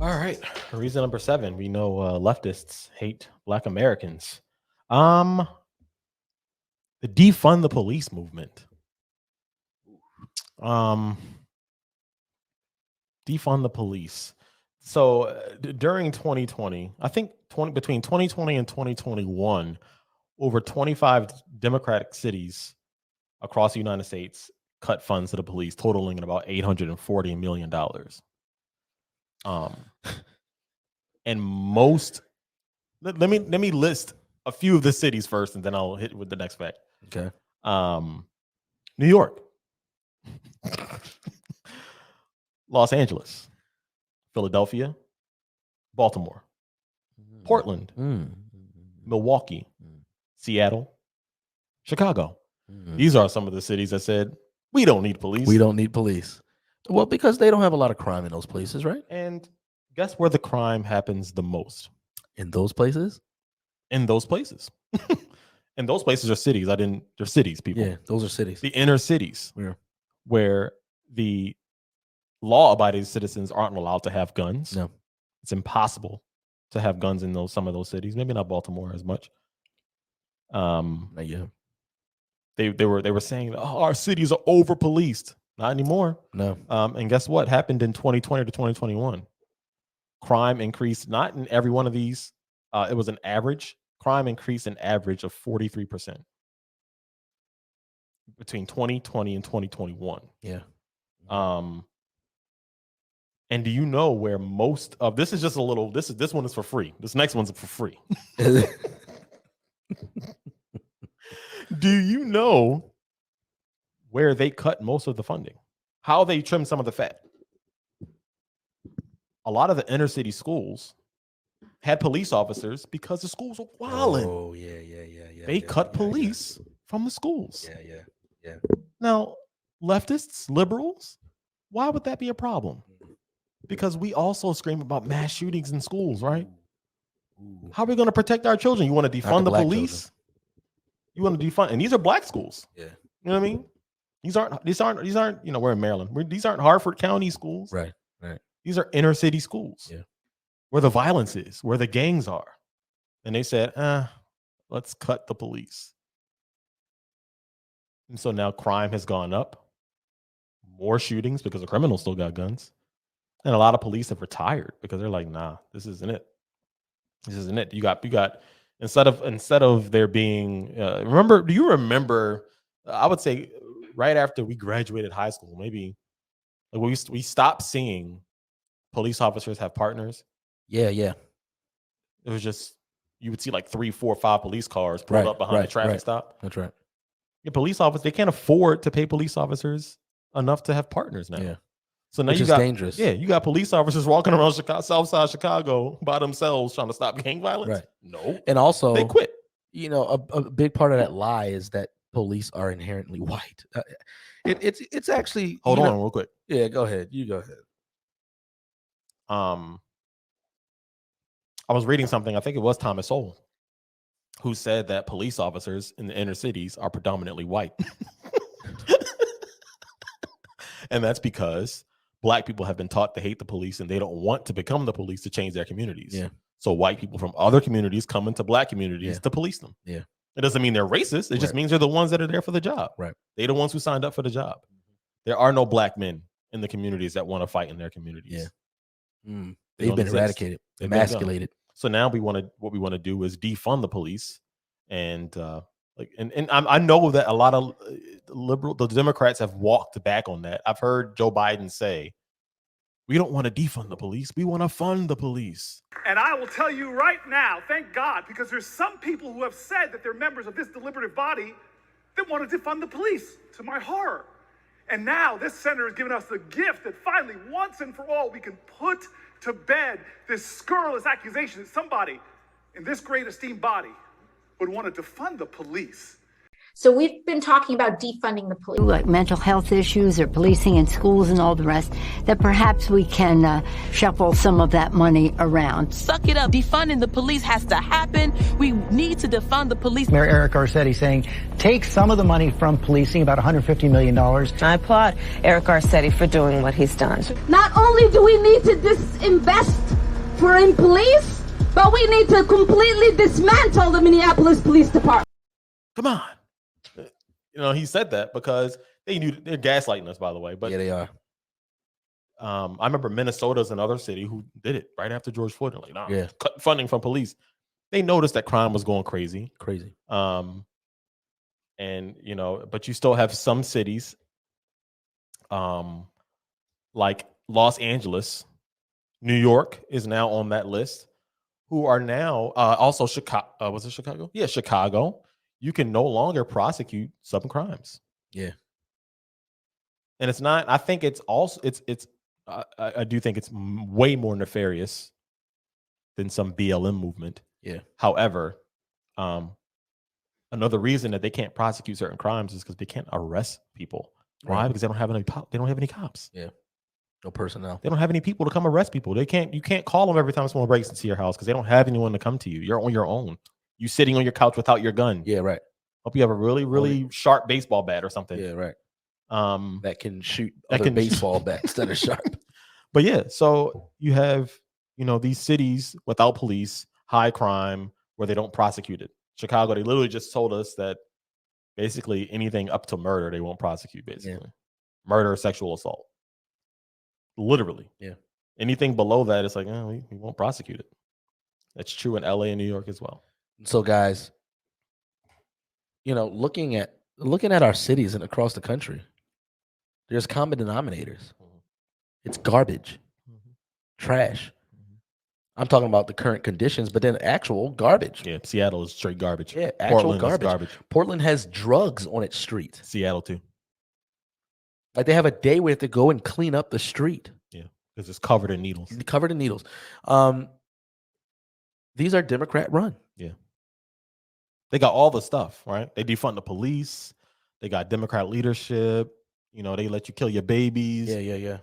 All right. Reason number 7. We know leftists hate Black Americans. The defund the police movement. Defund the police. So during 2020, I think between 2020 and 2021, over 25 Democratic cities across the United States cut funds to the police, totaling at about $840 million. And most, let me list a few of the cities first, and then I'll hit with the next fact. Okay. New York, Los Angeles, Philadelphia, Baltimore, Portland, Milwaukee, Seattle, Chicago. These are some of the cities that said, we don't need police. We don't need police. Well, because they don't have a lot of crime in those places, right? And guess where the crime happens the most? In those places? In those places. And those places are cities. They're cities, people. Yeah, those are cities. The inner cities, yeah, where the law-abiding citizens aren't allowed to have guns. No. It's impossible to have guns in some of those cities. Maybe not Baltimore as much. Yeah. They were saying, oh, our cities are over-policed. Not anymore. No. And guess what happened in 2020 to 2021? Crime increased, not in every one of these. It was an average. Crime increased an average of 43% between 2020 and 2021. Yeah. And do you know where most of this is just a little, this one is for free. This next one's for free. Do you know where they cut most of the funding? How they trim some of the fat? A lot of the inner city schools had police officers because the schools were wilding. Oh, yeah. They cut police from the schools. Yeah. Now, leftists, liberals, why would that be a problem? Because we also scream about mass shootings in schools, right? Ooh. How are we going to protect our children? You want to defund the police? Children. You want to defund, and these are black schools. Yeah. You know what I mean? These aren't, you know, we're in Maryland. These aren't Harford County schools. Right. These are inner city schools. Yeah. Where the violence is, where the gangs are. And they said, let's cut the police. And so now crime has gone up. More shootings because the criminals still got guns. And a lot of police have retired because they're like, nah, this isn't it. This isn't it. You got instead of there being do you remember I would say right after we graduated high school, maybe like we stopped seeing police officers have partners. Yeah. It was just, you would see like 3, 4, 5 police cars pulled up behind the traffic stop. That's right. Yeah, police officers, they can't afford to pay police officers enough to have partners now. Yeah. So now Which is dangerous. Yeah, you got police officers walking around South Side Chicago by themselves trying to stop gang violence. Right. No. And also they quit. You know, a big part of that lie is that police are inherently white. It's actually hold on real quick. Yeah, go ahead. You go ahead. I was reading something, I think it was Thomas Sowell, who said that police officers in the inner cities are predominantly white. And that's because Black people have been taught to hate the police and they don't want to become the police to change their communities. Yeah. So white people from other communities come into Black communities to police them. Yeah. It doesn't mean they're racist. It just means they're the ones that are there for the job. Right. They're the ones who signed up for the job. There are no Black men in the communities that want to fight in their communities. Yeah. They've been eradicated, emasculated. So now what we want to do is defund the police, and I know that a lot of the Democrats have walked back on that. I've heard Joe Biden say, we don't want to defund the police, we want to fund the police. And I will tell you right now, thank God, because there's some people who have said that they're members of this deliberative body that want to defund the police, to my horror. And now this senator has given us the gift that finally, once and for all, we can put to bed this scurrilous accusation that somebody in this great esteemed body would want to defund the police. So we've been talking about defunding the police. Like mental health issues or policing in schools and all the rest, that perhaps we can shuffle some of that money around. Suck it up. Defunding the police has to happen. We need to defund the police. Mayor Eric Garcetti saying, take some of the money from policing, about $150 million. I applaud Eric Garcetti for doing what he's done. Not only do we need to disinvest for in police, but we need to completely dismantle the Minneapolis Police Department. Come on. He said that because they knew they're gaslighting us, by the way. But yeah, they are. I remember Minnesota's another city who did it right after George Floyd. They're like, nah, Yeah. cut funding from police. They noticed that crime was going crazy. Crazy. And but you still have some cities, like Los Angeles, New York is now on that list, who are now also Chicago. Was it Chicago? Yeah, Chicago. You can no longer prosecute some crimes. Yeah. And it's not. I think it's also I do think it's way more nefarious than some BLM movement. Yeah. However, another reason that they can't prosecute certain crimes is because they can't arrest people. Why? Right. Because they don't have any. They don't have any cops. Yeah. No personnel. They don't have any people to come arrest people. They can't. You can't call them every time someone breaks into your house because they don't have anyone to come to you. You're on your own. You sitting on your couch without your gun. Yeah. Right. Hope you have a really, really sharp baseball bat or something. Yeah. Right. That can shoot baseball bats that are sharp. But yeah, so you have these cities without police, high crime, where they don't prosecute it. Chicago, they literally just told us that basically anything up to murder they won't prosecute. Basically, murder, sexual assault. Literally, yeah. Anything below that, it's like we won't prosecute it. That's true in LA and New York as well. So, guys, looking at our cities and across the country, there's common denominators. It's garbage, trash. I'm talking about the current conditions, but then actual garbage. Yeah, Seattle is straight garbage. Yeah, actual Portland garbage. Portland has drugs on its street. Seattle too. Like they have a day where they have to go and clean up the street. Yeah, because it's covered in needles. Covered in needles. These are Democrat run. Yeah. They got all the stuff, right? They defund the police. They got Democrat leadership. They let you kill your babies. Yeah.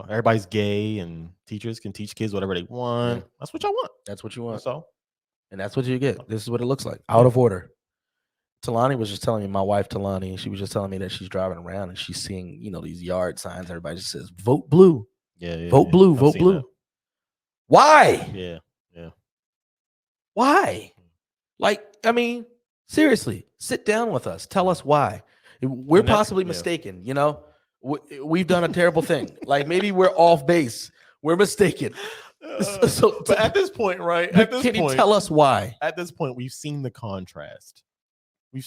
Everybody's gay and teachers can teach kids whatever they want. Yeah. That's what y'all want. That's what you want. And that's what you get. This is what it looks like. Out of order. Talani was just telling me, my wife Talani, she was just telling me that she's driving around and she's seeing, these yard signs. Everybody just says, vote blue. Yeah. Vote blue. Vote blue. That. Why? Yeah. Why? Seriously, sit down with us. Tell us why. We're possibly mistaken. We've done a terrible thing. Like maybe we're off base. We're mistaken. But at this point, right? Can you tell us why? At this point, we've seen the contrast. We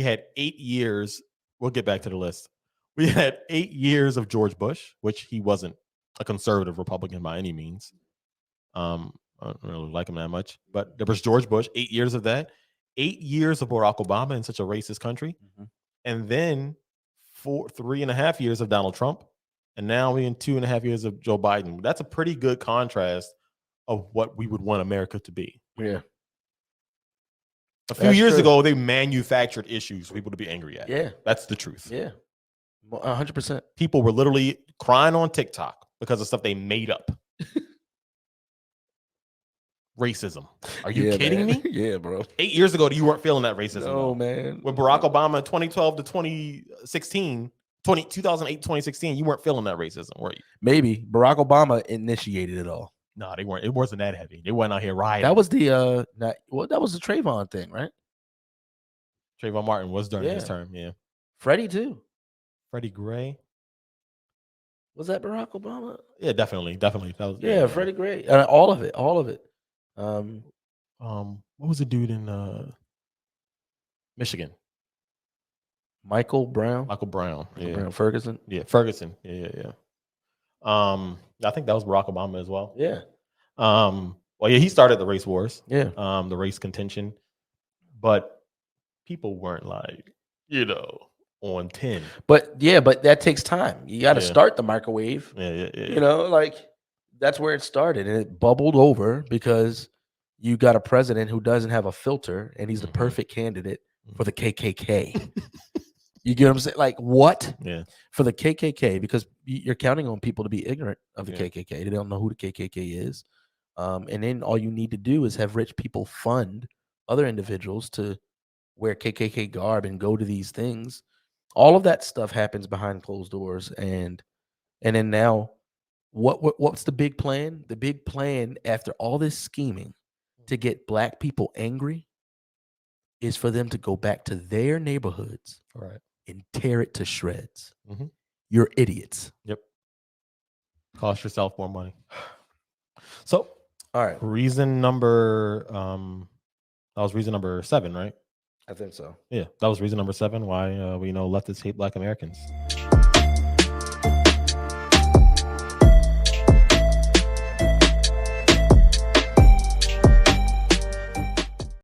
had 8 years. We'll get back to the list. We had 8 years of George Bush, which he wasn't a conservative Republican by any means. I don't really like him that much, but there was George Bush, 8 years of that, 8 years of Barack Obama in such a racist country. Mm-hmm. And then 3.5 years of Donald Trump. And now we're in 2.5 years of Joe Biden. That's a pretty good contrast of what we would want America to be. Yeah. A few years ago, they manufactured issues for people to be angry at. Yeah. That's the truth. Yeah. 100%. People were literally crying on TikTok because of stuff they made up. Racism. Are you kidding me? Yeah, bro. 8 years ago, you weren't feeling that racism. No, man. With Barack Obama 2012 to 2016, 2008, 2016, you weren't feeling that racism, were you? Maybe. Barack Obama initiated it all. No, they weren't. It wasn't that heavy. They weren't out here rioting. That was the that was the Trayvon thing, right? Trayvon Martin was during his term, yeah. Freddie too. Freddie Gray. Was that Barack Obama? Yeah, definitely. That was, Freddie Gray. All of it. What was the dude in Michigan? Michael Brown. Yeah. Brown Ferguson. Yeah, Ferguson. Yeah. I think that was Barack Obama as well. Yeah. Well, yeah, he started the race wars. Yeah. The race contention, but people weren't like, on 10. But that takes time. You got to start the microwave. Yeah. That's where it started, and it bubbled over because you got a president who doesn't have a filter, and he's the perfect candidate for the KKK. You get what I'm saying? Like what? Yeah. For the KKK, because you're counting on people to be ignorant of the KKK. They don't know who the KKK is. And then all you need to do is have rich people fund other individuals to wear KKK garb and go to these things. All of that stuff happens behind closed doors, and then now What's the big plan? The big plan after all this scheming to get black people angry is for them to go back to their neighborhoods Right. and tear it to shreds. Mhm. You're idiots. Yep. Cost yourself more money. So, All right. reason number that was reason number 7, right? I think so. Yeah, that was reason number 7 why we know leftists hate black Americans.